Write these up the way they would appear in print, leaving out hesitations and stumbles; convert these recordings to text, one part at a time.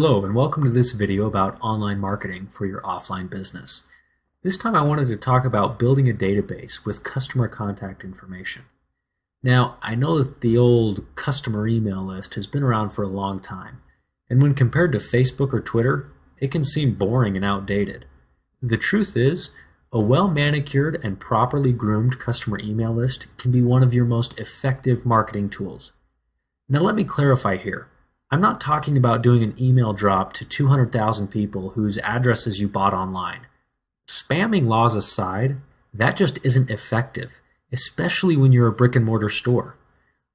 Hello and welcome to this video about online marketing for your offline business. This time I wanted to talk about building a database with customer contact information. Now, I know that the old customer email list has been around for a long time, and when compared to Facebook or Twitter, it can seem boring and outdated. The truth is, a well-manicured and properly groomed customer email list can be one of your most effective marketing tools. Now let me clarify here. I'm not talking about doing an email drop to 200,000 people whose addresses you bought online. Spamming laws aside, that just isn't effective, especially when you're a brick and mortar store.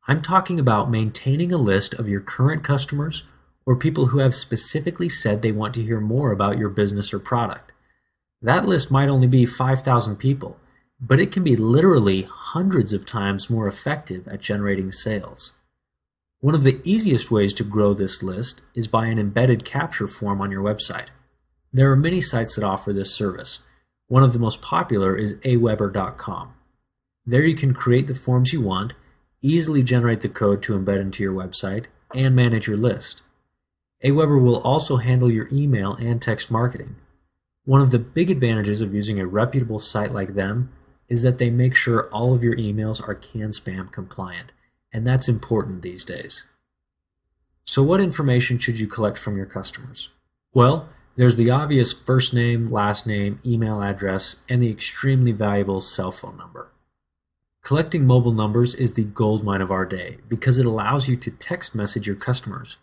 I'm talking about maintaining a list of your current customers or people who have specifically said they want to hear more about your business or product. That list might only be 5,000 people, but it can be literally hundreds of times more effective at generating sales. One of the easiest ways to grow this list is by an embedded capture form on your website. There are many sites that offer this service. One of the most popular is aweber.com. There you can create the forms you want, easily generate the code to embed into your website, and manage your list. Aweber will also handle your email and text marketing. One of the big advantages of using a reputable site like them is that they make sure all of your emails are CAN-SPAM compliant, and that's important these days. So what information should you collect from your customers? Well, there's the obvious first name, last name, email address, and the extremely valuable cell phone number. Collecting mobile numbers is the goldmine of our day because it allows you to text message your customers.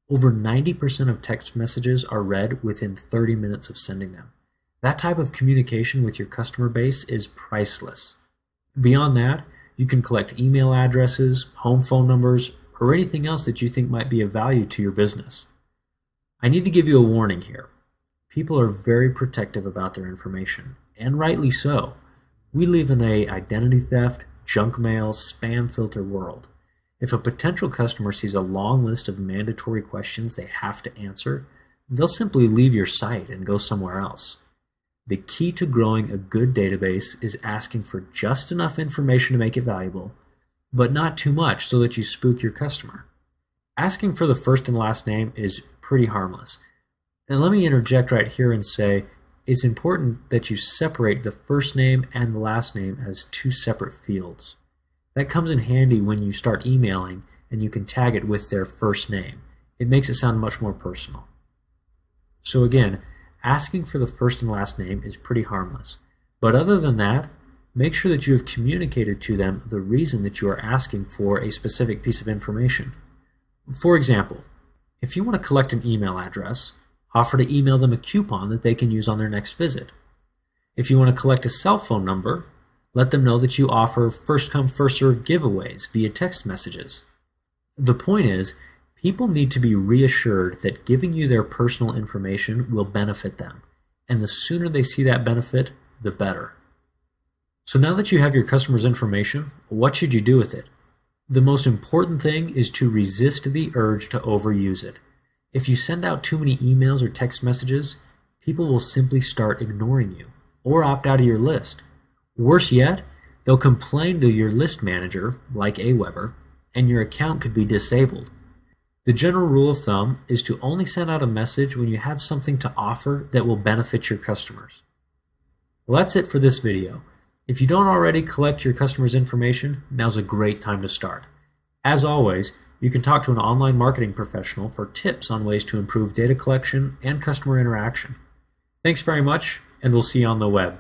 Over 90% of text messages are read within 30 minutes of sending them. That type of communication with your customer base is priceless. Beyond that, you can collect email addresses, home phone numbers, or anything else that you think might be of value to your business. I need to give you a warning here. People are very protective about their information, and rightly so. We live in an identity theft, junk mail, spam filter world. If a potential customer sees a long list of mandatory questions they have to answer, they'll simply leave your site and go somewhere else. The key to growing a good database is asking for just enough information to make it valuable, but not too much so that you spook your customer. Asking for the first and last name is pretty harmless. And let me interject right here and say it's important that you separate the first name and the last name as two separate fields. That comes in handy when you start emailing and you can tag it with their first name. It makes it sound much more personal. So again, asking for the first and last name is pretty harmless. But other than that, make sure that you have communicated to them the reason that you are asking for a specific piece of information. For example, if you want to collect an email address, offer to email them a coupon that they can use on their next visit. If you want to collect a cell phone number, let them know that you offer first-come, first-served giveaways via text messages. The point is, people need to be reassured that giving you their personal information will benefit them, and the sooner they see that benefit, the better. So now that you have your customers' information, what should you do with it? The most important thing is to resist the urge to overuse it. If you send out too many emails or text messages, people will simply start ignoring you or opt out of your list. Worse yet, they'll complain to your list manager, like Aweber, and your account could be disabled. The general rule of thumb is to only send out a message when you have something to offer that will benefit your customers. Well, that's it for this video. If you don't already collect your customers' information, now's a great time to start. As always, you can talk to an online marketing professional for tips on ways to improve data collection and customer interaction. Thanks very much, and we'll see you on the web.